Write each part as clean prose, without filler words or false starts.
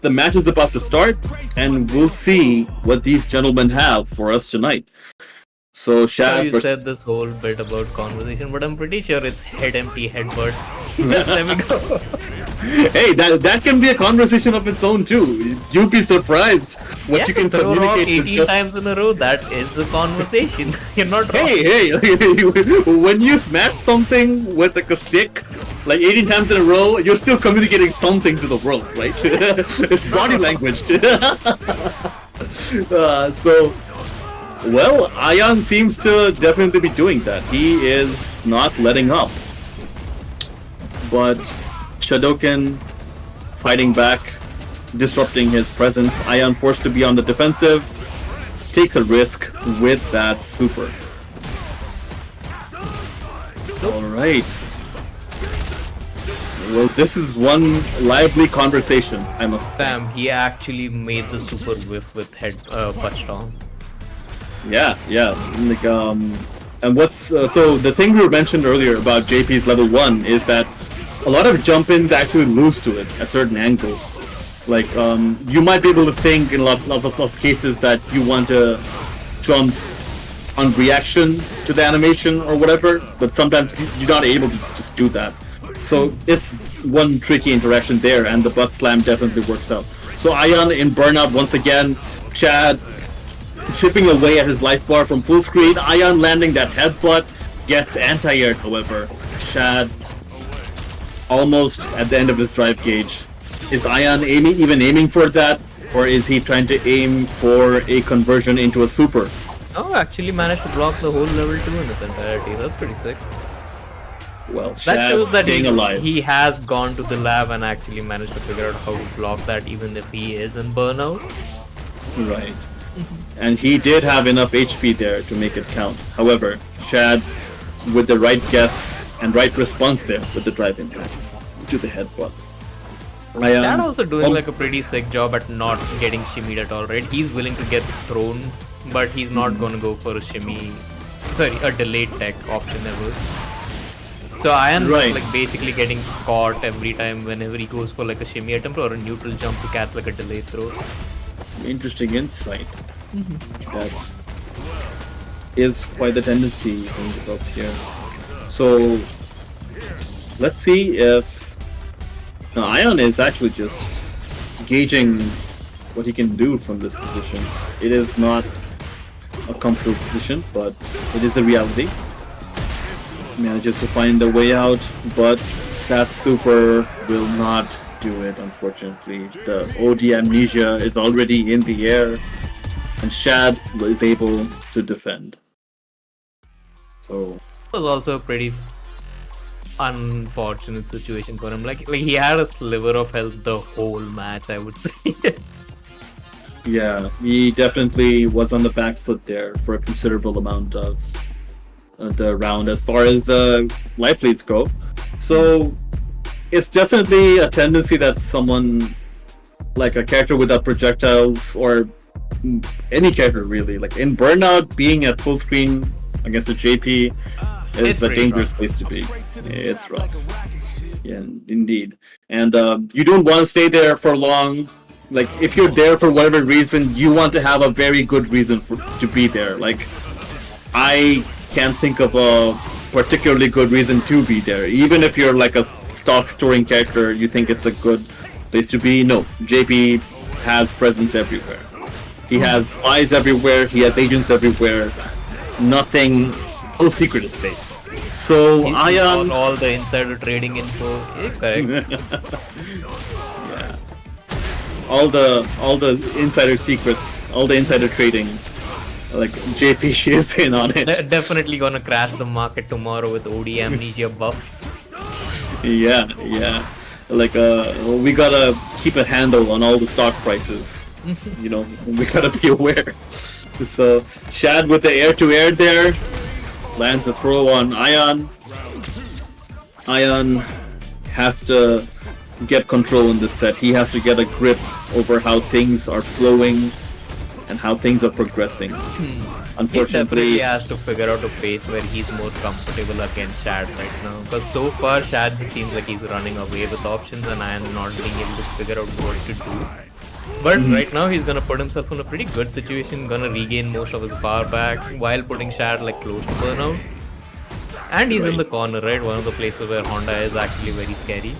the match is about to start, and we'll see what these gentlemen have for us tonight. So So Shad you versus said this whole bit about conversation, but I'm pretty sure it's head empty headbutt. Let me go. hey, that can be a conversation of its own too. You'd be surprised what Yeah, you can throw rock communicate with 18 just. times in a row. That is the conversation. You're not wrong. Hey, when you smash something with like a stick, like 18 times in a row, you're still communicating something to the world, right? It's body language. So, well, Ayan seems to definitely be doing that. He is not letting up. But Shadoken fighting back, disrupting his presence. Ayan forced to be on the defensive, takes a risk with that super. Alright. Well, this is one lively conversation, I must say. Sam, he actually made the super whiff with head touchdown. Yeah. Like, and what's so the thing we mentioned earlier about JP's level 1 is that a lot of jump-ins actually lose to it at certain angles. Like, you might be able to think in a lot of cases that you want to jump on reaction to the animation or whatever, but sometimes you're not able to just do that. So it's one tricky interaction there, and the butt slam definitely works out. So Ayan in burnout once again. Chad chipping away at his life bar from full screen. Ayan landing that headbutt, gets anti-air however. Chad almost at the end of his drive gauge. Is Ayan even aiming for that, or is he trying to aim for a conversion into a super? Oh, actually managed to block the whole level 2 in its entirety. That's pretty sick. Well, That Chad shows that staying alive. he has gone to the lab and actually managed to figure out how to block that even if he is in burnout. Right. And he did have enough HP there to make it count. However, Chad, with the right guess and right response there with the drive impact to the headbutt. Chad also doing like a pretty sick job at not getting shimmied at all, right? He's willing to get thrown, but he's not gonna go for a shimmy. Sorry, a delayed tech option ever. So Ayan is like basically getting caught every time whenever he goes for like a shimmy attempt or a neutral jump to catch like a delay throw. Interesting insight. That is quite the tendency being developed here. So let's see if Ayan is actually just gauging what he can do from this position. It is not a comfortable position, but it is the reality. Manages to find a way out, but that super will not do it, unfortunately. The OD amnesia is already in the air, and Shad is able to defend. So It was also a pretty unfortunate situation for him. Like he had a sliver of health the whole match, I would say. yeah, he definitely was on the back foot there for a considerable amount of the round as far as life leads go. So it's definitely a tendency that someone like a character without projectiles or any character really, like in Burnout, being at full screen against a JP is a dangerous place to be. It's rough. Yeah, indeed. And you don't want to stay there for long. Like if you're there for whatever reason, you want to have a very good reason to be there. Like I can't think of a particularly good reason to be there. Even if you're like a stock storing character, you think it's a good place to be. No, JP has presence everywhere. He has eyes everywhere. He has agents everywhere. Nothing, no secret is safe. So Ayan, all the insider trading info. Yeah, correct. yeah, all the insider secrets, all the insider trading. Like JP is in on it. They're definitely gonna crash the market tomorrow with OD amnesia buffs. Yeah. Like we gotta keep a handle on all the stock prices. You know, we gotta be aware. So Shad with the air-to-air there lands a throw on Ayan. Ayan has to get control in this set. He has to get a grip over how things are flowing and how things are progressing. Unfortunately, He definitely has to figure out a pace where he's more comfortable against Shad right now. Because so far, Shad just seems like he's running away with options, and I am not being able to figure out what to do. But right now he's gonna put himself in a pretty good situation, gonna regain most of his power back while putting Shad like close to burnout. And he's in the corner, right? One of the places where Honda is actually very scary.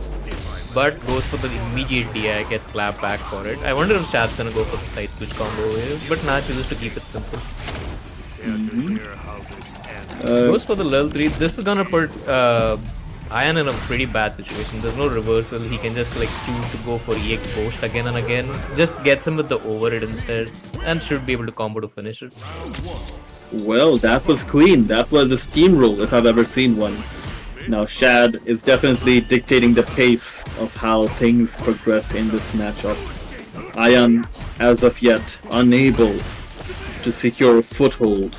But goes for the immediate DI, gets clapped back for it. I wonder if Shad's gonna go for the side switch combo here, but nah, chooses to keep it simple. Goes for the level 3. This is gonna put AYAN in a pretty bad situation. There's no reversal. He can just like choose to go for EX Ghost again and again. Just gets him with the overhead instead, and should be able to combo to finish it. Well, that was clean. That was a steamroll if I've ever seen one. Now Shad is definitely dictating the pace of how things progress in this matchup. AYAN, as of yet, unable to secure a foothold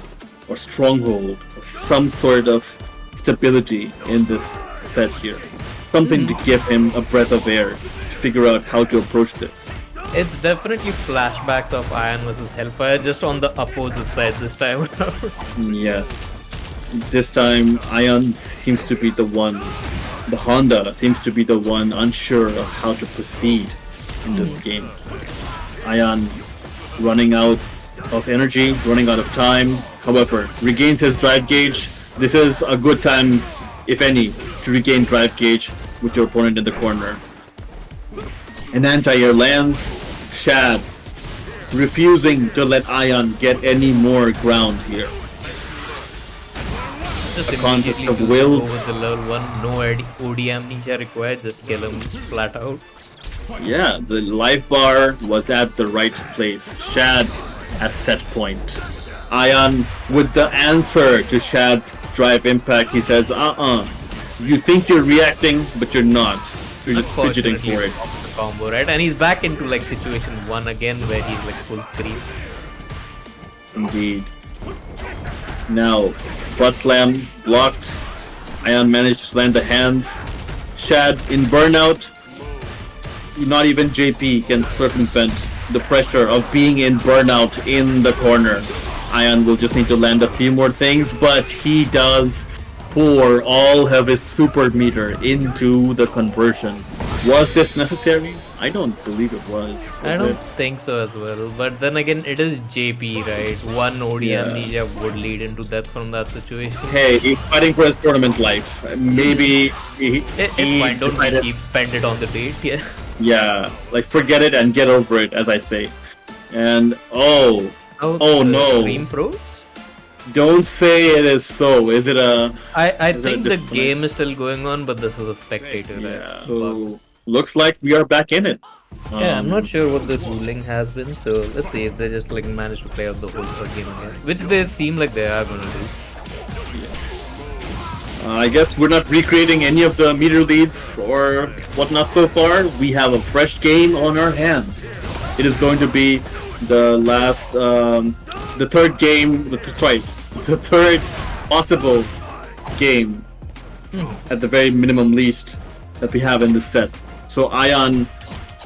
or stronghold or some sort of stability in this set here. Something to give him a breath of air to figure out how to approach this. It's definitely flashbacks of AYAN versus Hellfire, just on the opposite side this time around. Yes. This time, AYAN seems to be the one. The Honda seems to be the one unsure of how to proceed in this game. AYAN running out of energy, running out of time. However, regains his drive gauge. This is a good time, if any, to regain drive gauge with your opponent in the corner. An anti-air lands. Shad refusing to let AYAN get any more ground here. Just A contest immediately of wills. go with the level 1, no OD amnesia required, just kill him flat out. Yeah, the life bar was at the right place. Shad at set point. AYAN with the answer to Shad's drive impact. He says, you think you're reacting, but you're not. You're just fidgeting for it. The combo, right? And he's back into like situation 1 again where he's like full screen. Indeed. Now, butt slam blocked. AYAN managed to land the hands. Shad in burnout. Not even JP can circumvent the pressure of being in burnout in the corner. AYAN will just need to land a few more things, but he does pour all of his super meter into the conversion. Was this necessary? I don't believe it was. I don't think so as well, but then again, it is JP, right? One OD amnesia would lead into death from that situation. Hey, he's fighting for his tournament life. Maybe it's fine, don't keep spend it on the date, yeah. Yeah, like forget it and get over it, as I say. And oh no. Dream Pros? Don't say it is so. Is it a... I think the game is still going on, but this is a spectator, yeah, right? so looks like we are back in it. Yeah, I'm not sure what this ruling has been, so let's see if they just like manage to play out the whole third game again, which they seem like they are gonna do. I guess we're not recreating any of the meter leads or whatnot so far. We have a fresh game on our hands. It is going to be the last, the third game, the third possible game at the very minimum least that we have in this set. So AYAN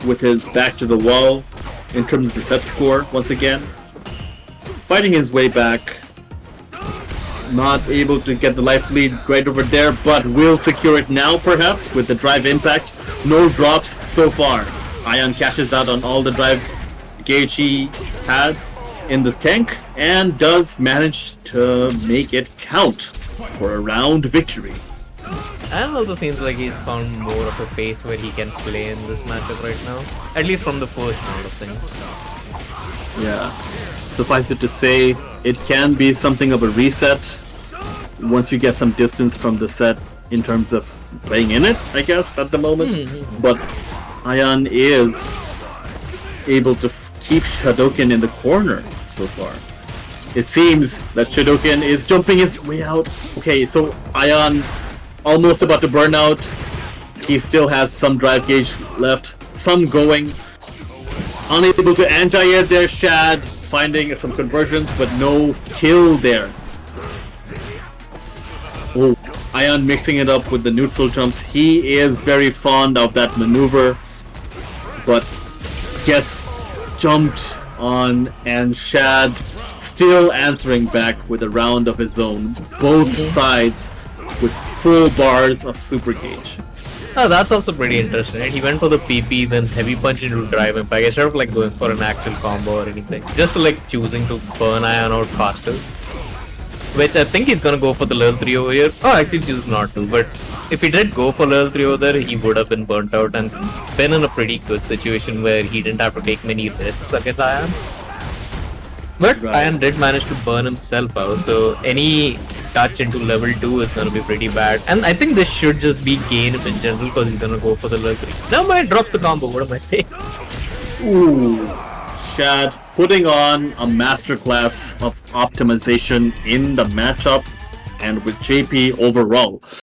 with his back to the wall in terms of the set score once again, fighting his way back. Not able to get the life lead right over there, but will secure it now perhaps with the drive impact. No drops so far. AYAN cashes out on all the drive gauge he had in the tank and does manage to make it count for a round victory. And also seems like he's found more of a pace where he can play in this matchup right now. At least from the first round of things. Yeah. Suffice it to say, it can be something of a reset once you get some distance from the set in terms of playing in it, I guess, at the moment. But AYAN is able to keep Shadoken in the corner so far. It seems that Shadoken is jumping his way out. Okay, so AYAN almost about to burn out. He still has some drive gauge left, some going. Unable to anti-air there, Shad, finding some conversions, but no kill there. Oh, AYAN mixing it up with the neutral jumps. He is very fond of that maneuver, but gets jumped on, and Shad still answering back with a round of his own. Both sides with full bars of super gauge. Oh, that's also pretty interesting, right? He went for the PP, then heavy punch into drive impact instead of like going for an actual combo or anything. Just like choosing to burn Ion out faster. Which I think he's gonna go for the level 3 over here. Oh, actually chooses not to, but if he did go for level 3 over there, he would have been burnt out and been in a pretty good situation where he didn't have to take many risks against Ion. But Right. Ion did manage to burn himself out, so any touch into level 2 is gonna be pretty bad. And I think this should just be game in general because he's gonna go for the level 3. Never mind, drops the combo, what am I saying? Ooh, Shad putting on a masterclass of optimization in the matchup and with JP overall.